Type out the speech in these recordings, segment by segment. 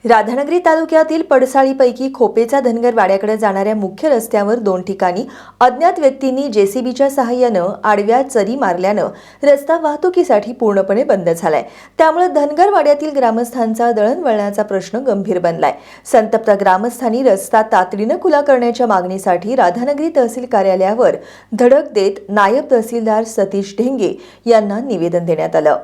राधानगरी तालुक्यातील पडसाळीपैकी खोपेचा धनगर वाड्याकडे जाणाऱ्या मुख्य रस्त्यावर 2 ठिकाणी अज्ञात व्यक्तींनी जेसीबीच्या सहाय्यानं आडव्या चरी मारल्यानं रस्ता वाहतुकीसाठी पूर्णपणे बंद झालाय। त्यामुळे धनगर वाड्यातील ग्रामस्थांचा दळणवळणाचा प्रश्न गंभीर बनलाय। संतप्त ग्रामस्थांनी रस्ता तातडीनं खुला करण्याच्या मागणीसाठी राधानगरी तहसील कार्यालयावर धडक देत नायब तहसीलदार सतीश ढेंगे यांना निवेदन देण्यात आलं।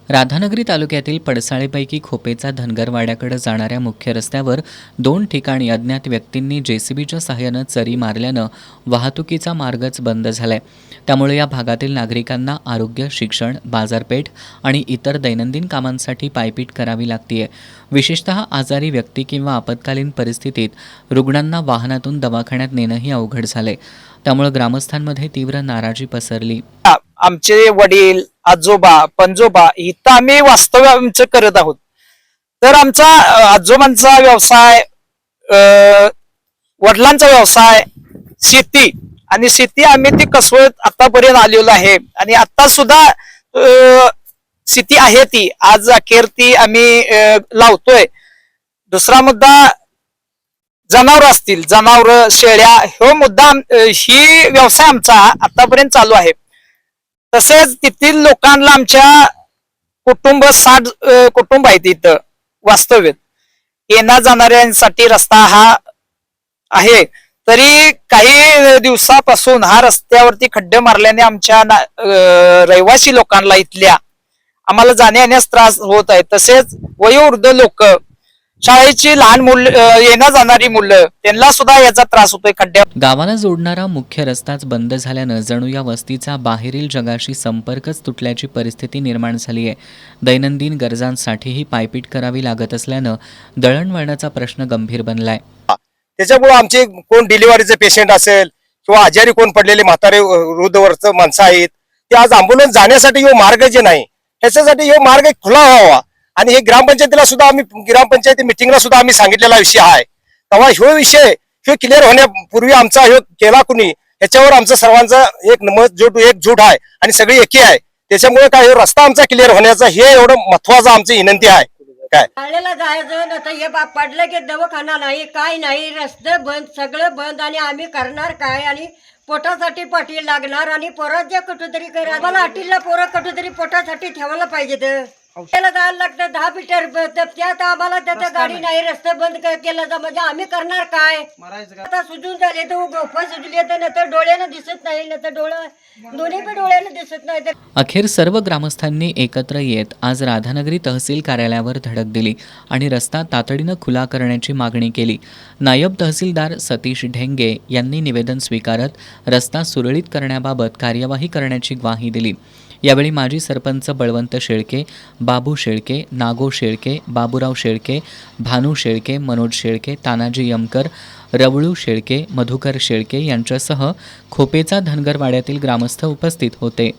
राधानगरी तालुक्यातील पडसाळीपैकी खोपेचा धनगर वाड्याकडे जाणाऱ्या मुख्य रस्त्यावर 2 ठिकाणी अज्ञात व्यक्तींनी जेसीबीच्या सहाय्यानं चरी मारल्यानं वाहतुकीचा मार्गच बंद झालाय। त्यामुळे या भागातील नागरिकांना आरोग्य, शिक्षण, बाजारपेठ आणि इतर दैनंदिन कामांसाठी पायपीट करावी लागतेय। विशेषतः आजारी व्यक्ती किंवा आपत्कालीन परिस्थितीत रुग्णांना वाहनातून दवाखान्यात नेणंही अवघड झाले। त्यामुळे ग्रामस्थांमध्ये तीव्र नाराजी पसरली। आमचे वडील, आजोबा, पंजोबा इथं आम्ही वास्तव्य आमचं करत आहोत। तर आमचा आजोबांचा व्यवसाय, वडिलांचा व्यवसाय शेती, आणि शेती आम्ही ती कसवत आतापर्यंत आलेलो आहे आणि आता सुद्धा शेती आहे ती आज अखेर ती आम्ही लावतोय। दुसरा मुद्दा जनावर असतील, जनावर, शेळ्या, हो मुद्दा ही व्यवसाय आमचा आतापर्यंत चालू आहे। तसेच तिथील लोकांना आमच्या कुटुंब 60 कुटुंब आहेत इथं वास्तव्यात। येण्या जाणाऱ्यांसाठी रस्ता हा आहे, तरी काही दिवसापासून हा रस्त्यावरती खड्डे मारल्याने आमच्या रहिवासी लोकांना इथल्या आम्हाला जाण्या येण्यास त्रास होत आहे। तसेच वयोवृद्ध लोक, शाळेची लहान मुलं, येण्या जाणारी मुलं, त्यांना सुद्धा याचा त्रास होतोय। खड्ड्यात गावाला जोडणारा मुख्य रस्ताच बंद झाल्यानं जणू या वस्तीचा बाहेरील जगाशी संपर्कच तुटल्याची परिस्थिती निर्माण झाली आहे। दैनंदिन गरजांसाठीही पायपीट करावी लागत असल्यानं दळणवळणाचा प्रश्न गंभीर बनलाय। त्याच्यामुळे आमचे कोण डिलिव्हरीचे पेशंट असेल किंवा आजारी कोण पडलेले म्हातारे वृद्धवर्ग माणसं आहेत, ते आज अँब्युलन्स जाण्यासाठी यो मार्ग जे नाही, ह्याच्यासाठी यो मार्ग खुला व्हावा। आणि हे ग्रामपंचायतीला सुद्धा आम्ही ग्रामपंचायती मिटिंगला सुद्धा आम्ही सांगितलेला विषय आहे। तेव्हा ह्यो विषय क्लिअर होण्यापूर्वी आमचा ह्यो केला कुणी, ह्याच्यावर आमचं सर्वांचा एकजूट आहे आणि सगळी एकी आहे। त्याच्यामुळे काय रस्ता आमचा क्लिअर होण्याचा हे एवढं महत्वाचं आमची विनंती आहे। काय शाळेला जायचं ना, तर हे पडलं की दवाखाना नाही, काय नाही, रस्ते बंद, सगळं बंद, आणि आम्ही करणार काय? आणि पोटासाठी पाठी लागणार, आणि पोराच्या कुठेतरी करा, मला अटीला पोरं कुठेतरी पोटासाठी ठेवायला पाहिजे। त्याला जायला लागतं 10 मीटर, त्यात आम्हाला त्याचा गाडी नाही, रस्ता बंद केला तर म्हणजे आम्ही करणार काय? आता सुजून झाले तर गोफा सुजली तर तर डोळ्यानं दिसत नाही, ना तर दोन्ही पण डोळ्यानं दिसत नाही। अखेर सर्व ग्रामस्थांनी एकत्र येत आज राधानगरी तहसील कार्यालयावर धडक दिली आणि रस्ता तातडीनं खुला करण्याची मागणी केली। नायब तहसीलदार सतीश ढेंगे यांनी निवेदन स्वीकारत रस्ता सुरळीत करण्याबाबत कार्यवाही करण्याची ग्वाही दिली। यावेळी माजी सरपंच बळवंत शेळके, बाबू शेळके, नागो शेळके, बाबूराव शेळके, भानू शेळके, मनोज शेळके, तानाजी यमकर, रवळू शेळके, मधुकर शेळके यांच्यासह खोपेचा धनगर वाड्यातील ग्रामस्थ उपस्थित होते।